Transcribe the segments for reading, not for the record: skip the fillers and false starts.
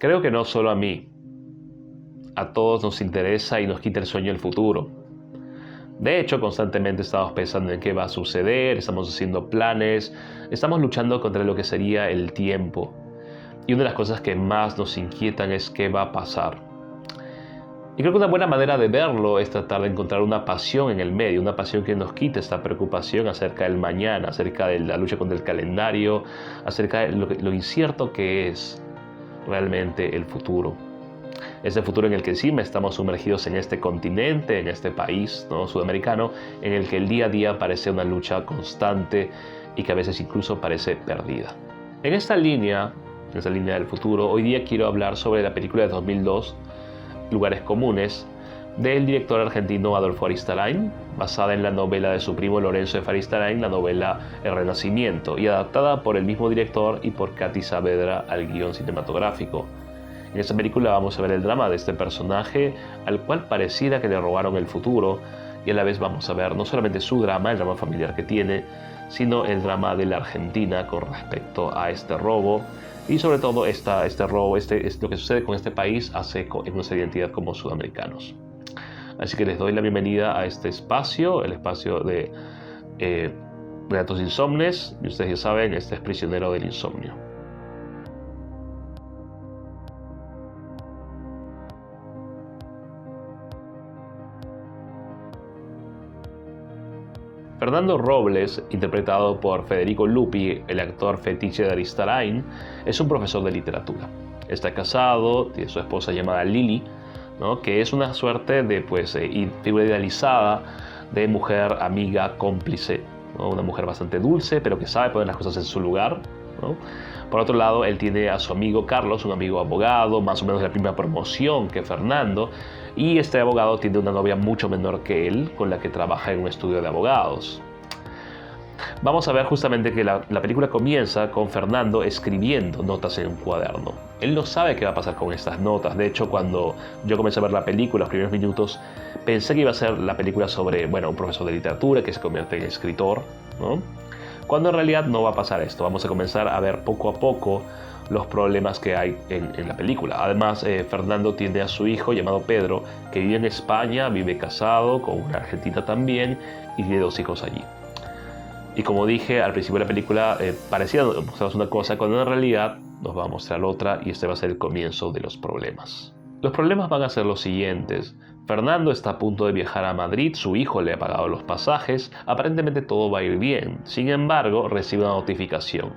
Creo que no solo a mí. A todos nos interesa y nos quita el sueño el futuro. De hecho, constantemente estamos pensando en qué va a suceder, estamos haciendo planes, estamos luchando contra lo que sería el tiempo. Y una de las cosas que más nos inquietan es qué va a pasar. Y creo que una buena manera de verlo es tratar de encontrar una pasión en el medio, una pasión que nos quite esta preocupación acerca del mañana, acerca de la lucha contra el calendario, acerca de lo incierto que es realmente el futuro. Ese futuro en el que encima estamos sumergidos en este continente, en este país, ¿no?, sudamericano, en el que el día a día parece una lucha constante y que a veces incluso parece perdida. En esta línea del futuro, hoy día quiero hablar sobre la película de 2002, Lugares Comunes, del director argentino Adolfo Aristarain, basada en la novela de su primo Lorenzo de Aristarain, la novela El Renacimiento, y adaptada por el mismo director y por Katy Saavedra al guión cinematográfico. En esta película vamos a ver el drama de este personaje, al cual pareciera que le robaron el futuro, y a la vez vamos a ver no solamente su drama, el drama familiar que tiene, sino el drama de la Argentina con respecto a este robo, y sobre todo este robo, lo que sucede con este país en nuestra identidad como sudamericanos. Así que les doy la bienvenida a este espacio, el espacio de Relatos Insomnes, y ustedes ya saben, este es Prisionero del Insomnio. Fernando Robles, interpretado por Federico Lupi, el actor fetiche de Aristarain, es un profesor de literatura. Está casado, tiene su esposa llamada Lili, ¿no?, que es una suerte de figura idealizada de mujer amiga, cómplice, ¿no?, una mujer bastante dulce, pero que sabe poner las cosas en su lugar, ¿no? Por otro lado, él tiene a su amigo Carlos, un amigo abogado, más o menos de la misma promoción que Fernando, y este abogado tiene una novia mucho menor que él, con la que trabaja en un estudio de abogados. Vamos a ver justamente que la película comienza con Fernando escribiendo notas en un cuaderno. Él no sabe qué va a pasar con estas notas. De hecho, cuando yo comencé a ver la película, los primeros minutos, pensé que iba a ser la película sobre, un profesor de literatura que se convierte en escritor, ¿no? Cuando en realidad no va a pasar esto. Vamos a comenzar a ver poco a poco los problemas que hay en la película. Además, Fernando tiene a su hijo llamado Pedro, que vive en España, vive casado con una argentina también, y tiene 2 hijos allí. Y como dije al principio de la película, parecía mostrarnos una cosa, cuando en realidad nos va a mostrar otra, y este va a ser el comienzo de los problemas. Los problemas van a ser los siguientes. Fernando está a punto de viajar a Madrid, su hijo le ha pagado los pasajes, aparentemente todo va a ir bien. Sin embargo, recibe una notificación.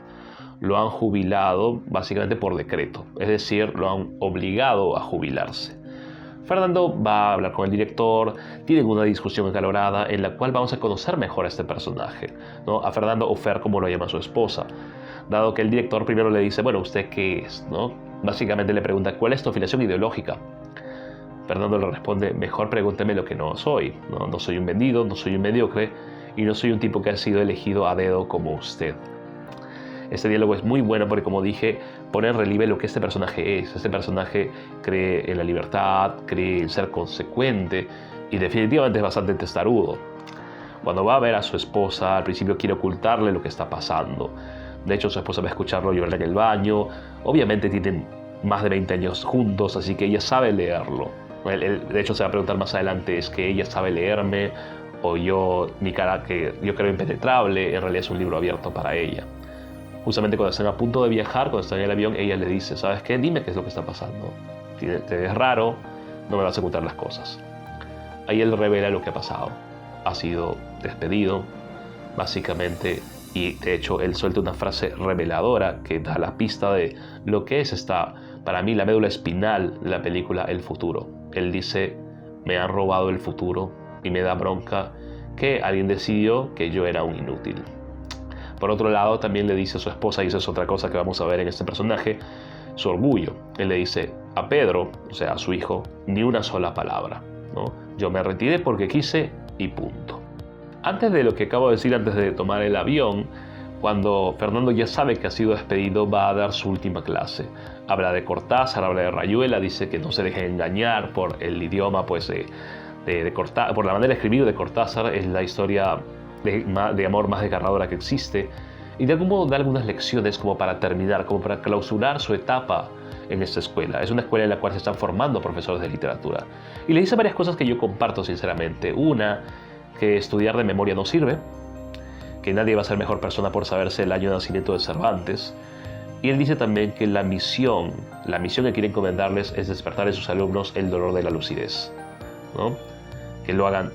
Lo han jubilado básicamente por decreto, es decir, lo han obligado a jubilarse. Fernando va a hablar con el director, tienen una discusión acalorada en la cual vamos a conocer mejor a este personaje, ¿no? A Fernando, o Fer, como lo llama su esposa. Dado que el director primero le dice, ¿usted qué es?, ¿no? Básicamente le pregunta, ¿cuál es tu afiliación ideológica? Fernando le responde, mejor pregúnteme lo que no soy. No soy un vendido, no soy un mediocre, y no soy un tipo que ha sido elegido a dedo como usted. Este diálogo es muy bueno porque, como dije, pone en relieve lo que este personaje es. Este personaje cree en la libertad, cree en ser consecuente, y definitivamente es bastante testarudo. Cuando va a ver a su esposa, al principio quiere ocultarle lo que está pasando. De hecho, su esposa va a escucharlo llorar en el baño. Obviamente tienen más de 20 años juntos, así que ella sabe leerlo. De hecho, se va a preguntar más adelante, ¿es que ella sabe leerme? O mi cara, que yo creo impenetrable, en realidad es un libro abierto para ella. Justamente cuando están a punto de viajar, cuando están en el avión, ella le dice, ¿sabes qué? Dime qué es lo que está pasando. Te ves raro, no me vas a ocultar las cosas. Ahí él revela lo que ha pasado. Ha sido despedido, básicamente, y de hecho él suelta una frase reveladora que da la pista de lo que es para mí, la médula espinal de la película El Futuro. Él dice, me han robado el futuro y me da bronca que alguien decidió que yo era un inútil. Por otro lado, también le dice a su esposa, y eso es otra cosa que vamos a ver en este personaje, su orgullo. Él le dice a Pedro, o sea, a su hijo, ni una sola palabra, ¿no? Yo me retiré porque quise y punto. Antes de lo que acabo de decir, antes de tomar el avión, cuando Fernando ya sabe que ha sido despedido, va a dar su última clase. Habla de Cortázar, habla de Rayuela, dice que no se dejen engañar por el idioma, de Cortázar, por la manera de escribir de Cortázar. Es la historia de amor más desgarradora que existe, y de algún modo da algunas lecciones como para terminar, como para clausurar su etapa en esta escuela. Es una escuela en la cual se están formando profesores de literatura. Y le dice varias cosas que yo comparto sinceramente. Una, que estudiar de memoria no sirve, que nadie va a ser mejor persona por saberse el año de nacimiento de Cervantes. Y él dice también que la misión que quiere encomendarles es despertar en sus alumnos el dolor de la lucidez, ¿no? Que lo hagan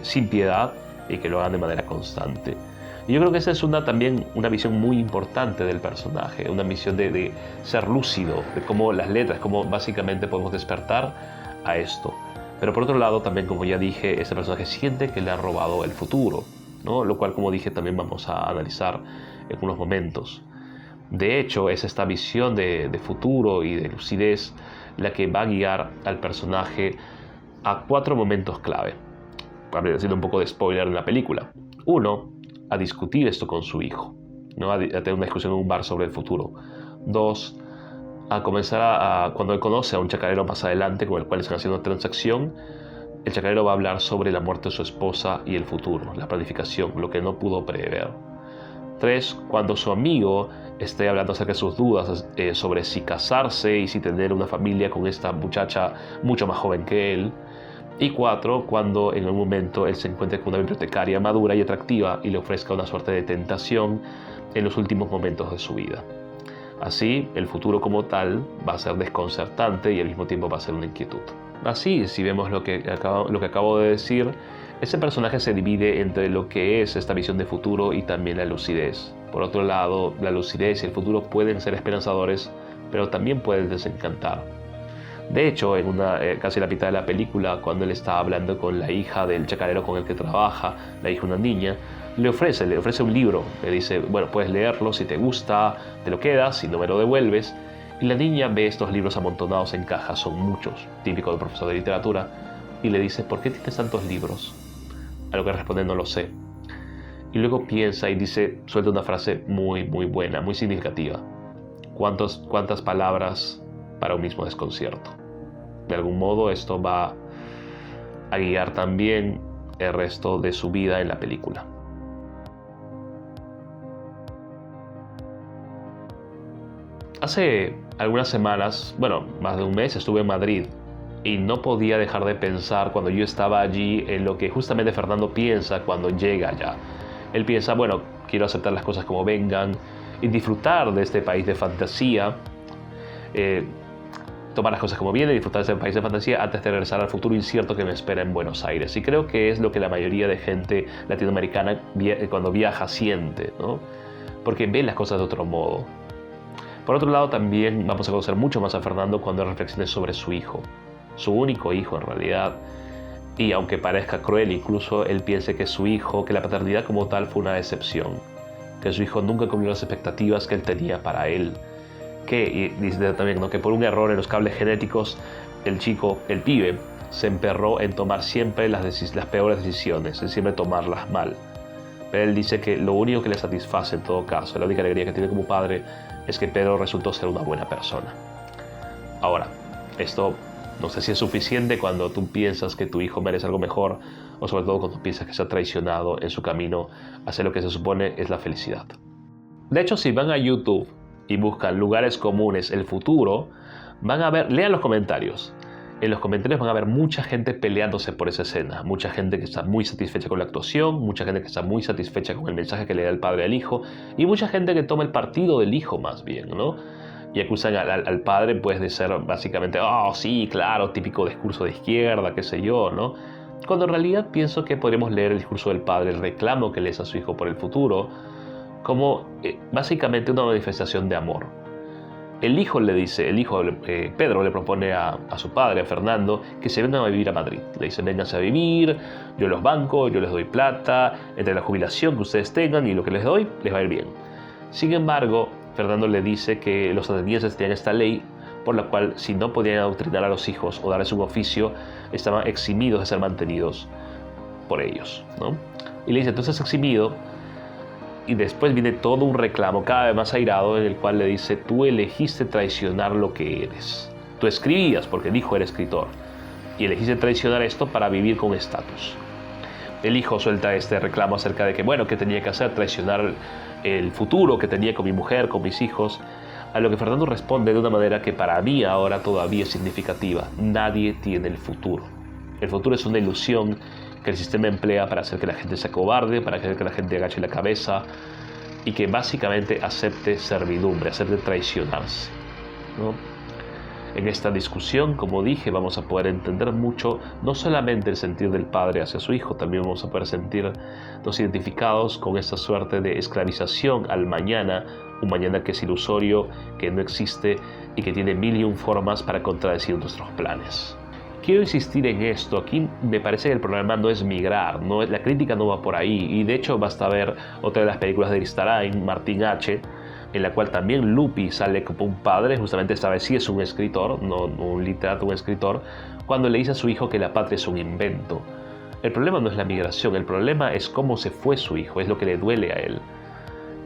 sin piedad y que lo hagan de manera constante. Y yo creo que esa es también una visión muy importante del personaje, una misión de ser lúcido, de cómo las letras, cómo básicamente podemos despertar a esto. Pero por otro lado, también como ya dije, este personaje siente que le han robado el futuro, ¿no? Lo cual, como dije, también vamos a analizar en unos momentos. De hecho, es esta visión de futuro y de lucidez la que va a guiar al personaje a 4 momentos clave. Haciendo un poco de spoiler en la película. 1, a discutir esto con su hijo, ¿no? A tener una discusión en un bar sobre el futuro. 2, a comenzar cuando él conoce a un chacarero más adelante con el cual están haciendo una transacción, el chacarero va a hablar sobre la muerte de su esposa y el futuro, la planificación, lo que no pudo prever. 3, cuando su amigo esté hablando acerca de sus dudas sobre si casarse y si tener una familia con esta muchacha mucho más joven que él. Y 4, cuando en un momento él se encuentre con una bibliotecaria madura y atractiva y le ofrezca una suerte de tentación en los últimos momentos de su vida. Así, el futuro como tal va a ser desconcertante y al mismo tiempo va a ser una inquietud. Así, si vemos lo que acabo de decir, ese personaje se divide entre lo que es esta visión de futuro y también la lucidez. Por otro lado, la lucidez y el futuro pueden ser esperanzadores, pero también pueden desencantar. De hecho, en casi la mitad de la película, cuando él está hablando con la hija del chacarero con el que trabaja, la hija una niña, le ofrece un libro. Le dice, bueno, puedes leerlo, si te gusta, te lo quedas, si no me lo devuelves. Y la niña ve estos libros amontonados en cajas, son muchos, típico del profesor de literatura, y le dice, ¿por qué tienes tantos libros? A lo que responde, no lo sé. Y luego piensa y suelta una frase muy, muy buena, muy significativa. ¿Cuántas palabras para un mismo desconcierto? De algún modo esto va a guiar también el resto de su vida en la película. Hace algunas semanas, más de un mes, estuve en Madrid y no podía dejar de pensar cuando yo estaba allí en lo que justamente Fernando piensa cuando llega allá. Él piensa, quiero aceptar las cosas como vengan y disfrutar de este país de fantasía, tomar las cosas como vienen, disfrutar de este país de fantasía antes de regresar al futuro incierto que me espera en Buenos Aires. Y creo que es lo que la mayoría de gente latinoamericana cuando viaja siente, ¿no? Porque ve las cosas de otro modo. Por otro lado, también vamos a conocer mucho más a Fernando cuando reflexione sobre su hijo, su único hijo en realidad. Y aunque parezca cruel, incluso él piense que su hijo, que la paternidad como tal fue una decepción, que su hijo nunca cumplió las expectativas que él tenía para él, y dice también, ¿no?, que por un error en los cables genéticos el pibe, se emperró en tomar siempre las peores decisiones, en siempre tomarlas mal. Pero él dice que lo único que le satisface en todo caso, la única alegría que tiene como padre, es que Pedro resultó ser una buena persona. Ahora, esto no sé si es suficiente cuando tú piensas que tu hijo merece algo mejor, o sobre todo cuando piensas que se ha traicionado en su camino hacia lo que se supone es la felicidad. De hecho, si van a YouTube y buscan lugares comunes, el futuro, van a ver, lean los comentarios. En los comentarios van a ver mucha gente peleándose por esa escena, mucha gente que está muy satisfecha con la actuación, mucha gente que está muy satisfecha con el mensaje que le da el padre al hijo, y mucha gente que toma el partido del hijo más bien, ¿no? Y acusan al padre pues de ser básicamente, sí, claro, típico discurso de izquierda, qué sé yo, ¿no? Cuando en realidad pienso que podríamos leer el discurso del padre, el reclamo que le hace a su hijo por el futuro, como básicamente una manifestación de amor. Pedro le propone a su padre, a Fernando, que se vengan a vivir a Madrid. Le dice, vénganse a vivir, yo los banco, yo les doy plata, entre la jubilación que ustedes tengan y lo que les doy, les va a ir bien. Sin embargo, Fernando le dice que los atenienses tenían esta ley por la cual si no podían adoctrinar a los hijos o darles un oficio, estaban eximidos de ser mantenidos por ellos, ¿no? Y le dice, tú estás eximido. Y después viene todo un reclamo cada vez más airado en el cual le dice, tú elegiste traicionar lo que eres. Tú escribías porque el hijo era escritor y elegiste traicionar esto para vivir con estatus. El hijo suelta este reclamo acerca de que, ¿qué tenía que hacer? Traicionar el futuro que tenía con mi mujer, con mis hijos. A lo que Fernando responde de una manera que para mí ahora todavía es significativa: nadie tiene el futuro. El futuro es una ilusión que el sistema emplea para hacer que la gente se acobarde, para hacer que la gente agache la cabeza y que básicamente acepte servidumbre, acepte traicionarse, ¿no? En esta discusión, como dije, vamos a poder entender mucho, no solamente el sentir del padre hacia su hijo, también vamos a poder sentirnos identificados con esta suerte de esclavización al mañana, un mañana que es ilusorio, que no existe y que tiene mil y un formas para contradecir nuestros planes. Quiero insistir en esto. Aquí me parece que el problema no es migrar, la crítica no va por ahí, y de hecho basta ver otra de las películas de Ristarain, Martin H., en la cual también Lupi sale como un padre, justamente esta vez sí es un escritor, no un literato, un escritor, cuando le dice a su hijo que la patria es un invento. El problema no es la migración, el problema es cómo se fue su hijo, es lo que le duele a él.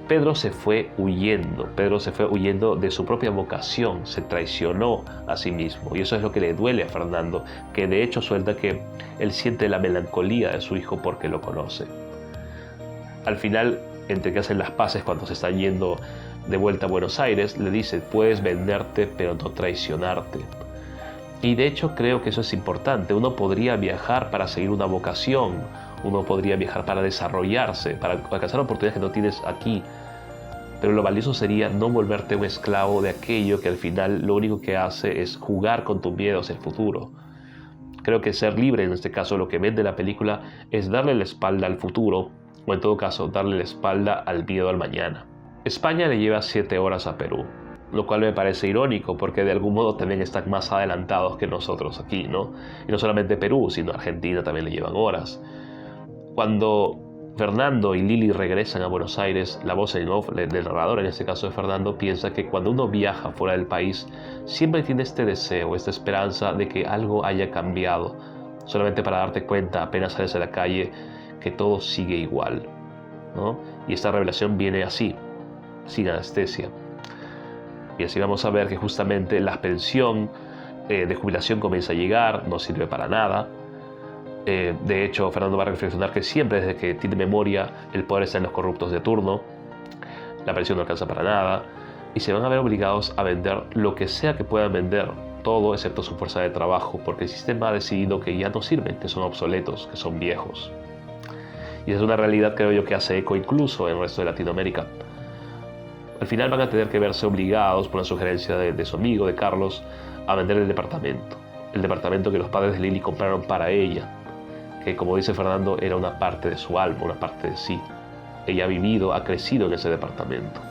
Pedro se fue huyendo de su propia vocación, se traicionó a sí mismo, y eso es lo que le duele a Fernando, que de hecho suelta que él siente la melancolía de su hijo porque lo conoce. Al final, entre que hacen las paces cuando se están yendo de vuelta a Buenos Aires, le dice: puedes venderte pero no traicionarte. Y de hecho creo que eso es importante. Uno podría viajar para seguir una vocación, uno podría viajar para desarrollarse, para alcanzar oportunidades que no tienes aquí, pero lo valioso sería no volverte un esclavo de aquello que al final lo único que hace es jugar con tus miedos el futuro. Creo que ser libre, en este caso lo que vende la película, es darle la espalda al futuro, o en todo caso darle la espalda al miedo al mañana. España le lleva 7 horas a Perú, lo cual me parece irónico porque de algún modo también están más adelantados que nosotros aquí, ¿no? Y no solamente Perú, sino Argentina también le llevan horas. Cuando Fernando y Lili regresan a Buenos Aires, la voz en off del narrador, en este caso de Fernando, piensa que cuando uno viaja fuera del país, siempre tiene este deseo, esta esperanza de que algo haya cambiado, solamente para darte cuenta apenas sales a la calle que todo sigue igual, ¿no? Y esta revelación viene así, sin anestesia. Y así vamos a ver que justamente la pensión de jubilación comienza a llegar, no sirve para nada. De hecho, Fernando va a reflexionar que siempre desde que tiene memoria el poder está en los corruptos de turno, la pensión no alcanza para nada, y se van a ver obligados a vender lo que sea que puedan vender, todo excepto su fuerza de trabajo, porque el sistema ha decidido que ya no sirven, que son obsoletos, que son viejos. Y es una realidad, creo yo, que hace eco incluso en el resto de Latinoamérica. Al final van a tener que verse obligados, por una sugerencia de su amigo, de Carlos, a vender el departamento que los padres de Lili compraron para ella, que como dice Fernando era una parte de su alma, una parte de sí. Ella ha vivido, ha crecido en ese departamento.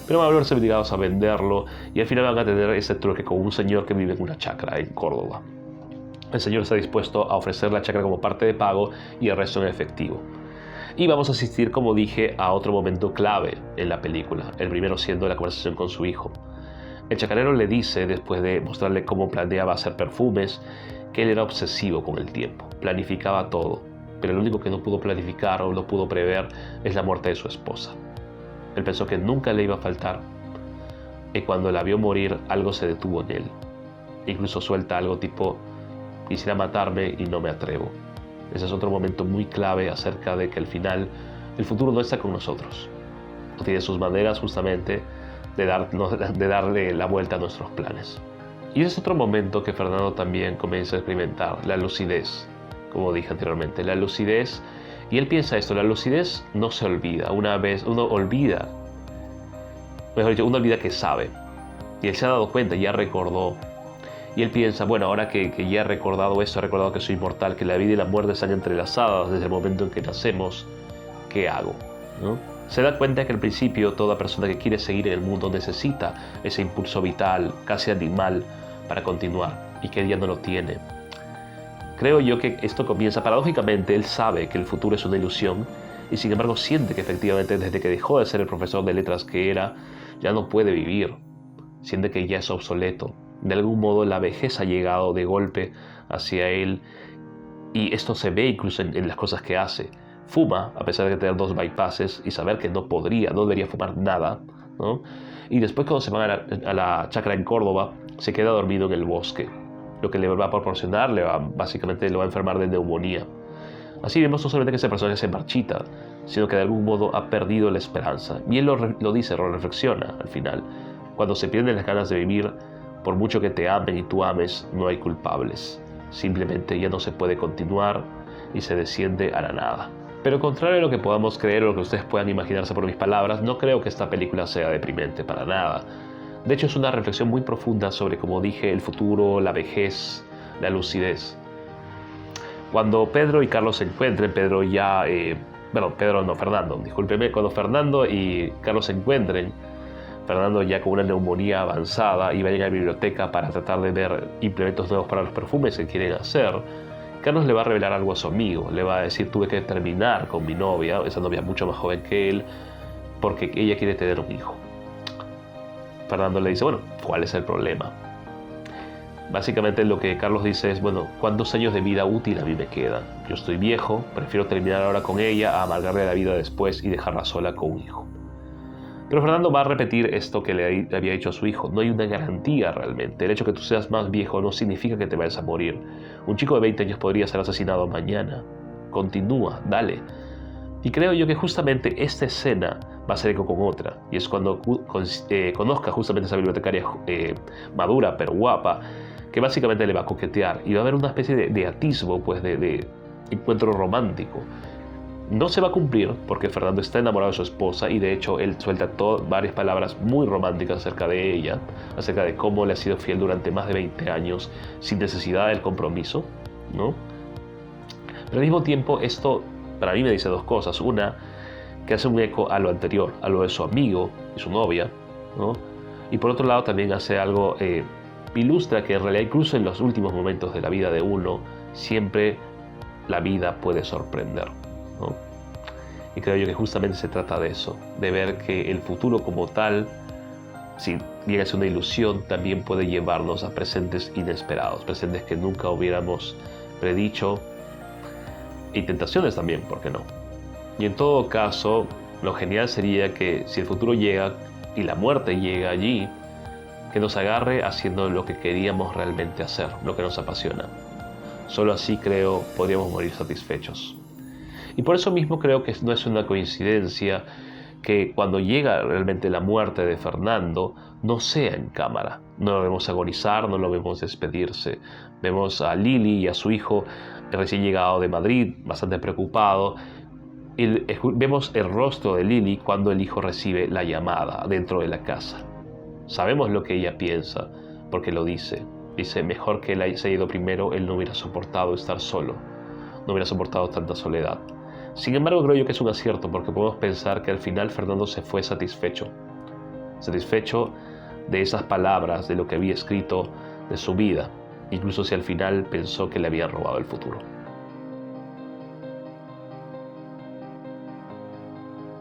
Pero van a verse obligados a venderlo y al final van a tener ese truque con un señor que vive en una chacra en Córdoba. El señor está dispuesto a ofrecer la chacra como parte de pago y el resto en efectivo. Y vamos a asistir, como dije, a otro momento clave en la película, el primero siendo la conversación con su hijo. El chacarero le dice, después de mostrarle cómo planeaba hacer perfumes, que él era obsesivo con el tiempo, planificaba todo, pero lo único que no pudo planificar o no pudo prever es la muerte de su esposa. Él pensó que nunca le iba a faltar, y cuando la vio morir algo se detuvo en él. Incluso suelta algo tipo: quisiera matarme y no me atrevo. Ese es otro momento muy clave acerca de que al final el futuro no está con nosotros. No tiene sus maneras justamente de darle la vuelta a nuestros planes. Y ese es otro momento que Fernando también comienza a experimentar, la lucidez, como dije anteriormente, la lucidez. Y él piensa esto: la lucidez no se olvida. Una vez uno olvida, mejor dicho, uno olvida que sabe. Y él se ha dado cuenta, ya recordó. Y él piensa: bueno, ahora que ya he recordado esto, he recordado que soy inmortal, que la vida y la muerte están entrelazadas desde el momento en que nacemos, ¿qué hago? ¿No? Se da cuenta que al principio toda persona que quiere seguir en el mundo necesita ese impulso vital, casi animal, para continuar, y que él ya no lo tiene. Creo yo que esto comienza paradójicamente. Él sabe que el futuro es una ilusión y sin embargo siente que efectivamente desde que dejó de ser el profesor de letras que era, ya no puede vivir. Siente que ya es obsoleto. De algún modo la vejez ha llegado de golpe hacia él y esto se ve incluso en las cosas que hace. Fuma, a pesar de tener 2 bypasses y saber que no debería fumar nada, ¿no? Y después, cuando se van a la chacra en Córdoba, se queda dormido en el bosque, lo que le va a proporcionar, básicamente lo va a enfermar de neumonía. Así vemos no solamente que ese personaje se marchita, sino que de algún modo ha perdido la esperanza. Y él lo dice, lo reflexiona al final. Cuando se pierden las ganas de vivir, por mucho que te amen y tú ames, no hay culpables. Simplemente ya no se puede continuar y se desciende a la nada. Pero contrario a lo que podamos creer o lo que ustedes puedan imaginarse por mis palabras, no creo que esta película sea deprimente para nada. De hecho, es una reflexión muy profunda sobre, como dije, el futuro, la vejez, la lucidez. Cuando Pedro y Carlos se encuentren, Fernando, discúlpeme, cuando Fernando y Carlos se encuentren, Fernando ya con una neumonía avanzada y va a ir a la biblioteca para tratar de ver implementos nuevos para los perfumes que quieren hacer, Carlos le va a revelar algo a su amigo, le va a decir: tuve que terminar con mi novia, esa novia mucho más joven que él, porque ella quiere tener un hijo. Fernando le dice: bueno, ¿cuál es el problema? Básicamente lo que Carlos dice es: bueno, ¿cuántos años de vida útil a mí me quedan? Yo estoy viejo, prefiero terminar ahora con ella a amargarle la vida después y dejarla sola con un hijo. Pero Fernando va a repetir esto que le había dicho a su hijo: no hay una garantía realmente. El hecho de que tú seas más viejo no significa que te vayas a morir. Un chico de 20 años podría ser asesinado mañana. Continúa, dale. Y creo yo que justamente esta escena va a ser eco con otra, y es cuando conozca justamente esa bibliotecaria madura pero guapa, que básicamente le va a coquetear, y va a haber una especie de atisbo, pues, de encuentro romántico. No se va a cumplir porque Fernando está enamorado de su esposa, y de hecho él suelta varias palabras muy románticas acerca de ella, acerca de cómo le ha sido fiel durante más de 20 años sin necesidad del compromiso, ¿no? Pero al mismo tiempo esto para mí me dice dos cosas. Una, que hace un eco a lo anterior, a lo de su amigo y su novia, ¿no? Y por otro lado también hace algo, ilustra que en realidad incluso en los últimos momentos de la vida de uno, siempre la vida puede sorprender, ¿no? Y creo yo que justamente se trata de eso, de ver que el futuro como tal, si bien es una ilusión, también puede llevarnos a presentes inesperados, presentes que nunca hubiéramos predicho, y tentaciones también, ¿por qué no? Y en todo caso, lo genial sería que si el futuro llega y la muerte llega allí, que nos agarre haciendo lo que queríamos realmente hacer, lo que nos apasiona. Solo así, creo, podríamos morir satisfechos. Y por eso mismo creo que no es una coincidencia que cuando llega realmente la muerte de Fernando, no sea en cámara. No lo vemos agonizar, no lo vemos despedirse. Vemos a Lili y a su hijo recién llegado de Madrid, bastante preocupado. Y vemos el rostro de Lili cuando el hijo recibe la llamada dentro de la casa. Sabemos lo que ella piensa, porque lo dice. Dice: mejor que él se haya ido primero, él no hubiera soportado estar solo, no hubiera soportado tanta soledad. Sin embargo, creo yo que es un acierto, porque podemos pensar que al final Fernando se fue satisfecho de esas palabras, de lo que había escrito, de su vida, incluso si al final pensó que le habían robado el futuro.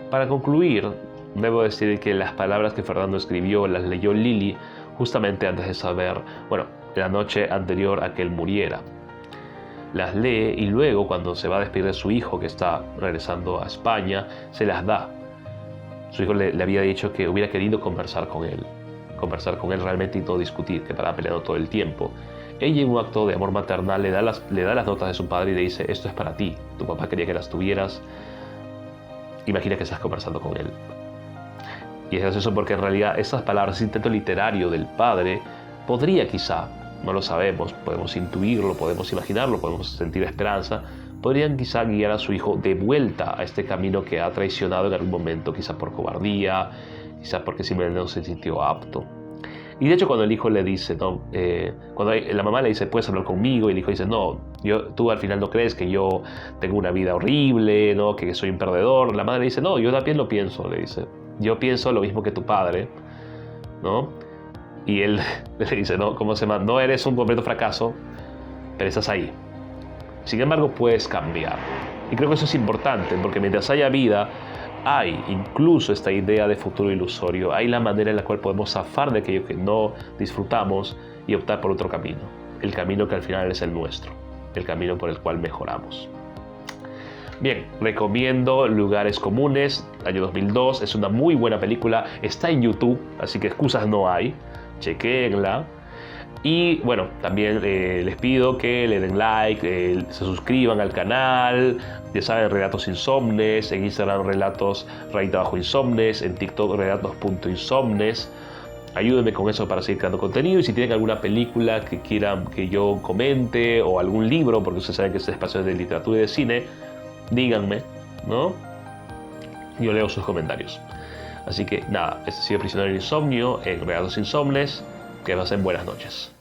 Para concluir, debo decir que las palabras que Fernando escribió las leyó Lili justamente antes de saber, la noche anterior a que él muriera. Las lee y luego, cuando se va a despedir de su hijo, que está regresando a España, se las da. Su hijo le había dicho que hubiera querido conversar con él realmente y no discutir, que paraba peleando todo el tiempo. Ella, en un acto de amor maternal, le da las notas de su padre y le dice: esto es para ti, tu papá quería que las tuvieras, imagina que estás conversando con él. Y es gracioso porque en realidad esas palabras, ese intento literario del padre, podría quizá, no lo sabemos, podemos intuirlo, podemos imaginarlo, podemos sentir esperanza, podrían quizá guiar a su hijo de vuelta a este camino que ha traicionado en algún momento, quizá por cobardía, quizá porque simplemente no se sintió apto. Y de hecho, cuando el hijo le dice, cuando la mamá le dice: puedes hablar conmigo, y el hijo dice: no, tú al final no crees que yo tengo una vida horrible, ¿no? Que soy un perdedor. La madre le dice: no, yo también lo pienso, le dice. Yo pienso lo mismo que tu padre, ¿no? Y él le dice: no, ¿cómo se llama? No eres un completo fracaso, pero estás ahí. Sin embargo, puedes cambiar. Y creo que eso es importante, porque mientras haya vida, hay incluso esta idea de futuro ilusorio. Hay la manera en la cual podemos zafar de aquello que no disfrutamos y optar por otro camino. El camino que al final es el nuestro. El camino por el cual mejoramos. Bien, recomiendo Lugares Comunes, año 2002. Es una muy buena película. Está en YouTube, así que excusas no hay. Chequéenla. Y bueno, también les pido que le den like, se suscriban al canal. Ya saben, Relatos Insomnes, en Instagram Relatos _Insomnes, en TikTok relatos.insomnes. Ayúdenme con eso para seguir creando contenido. Y si tienen alguna película que quieran que yo comente o algún libro, porque ustedes saben que este espacio es de literatura y de cine, díganme, ¿no? Yo leo sus comentarios. Así que nada, este ha sido Prisionero del Insomnio en Relatos Insomnes. Que pasen buenas noches.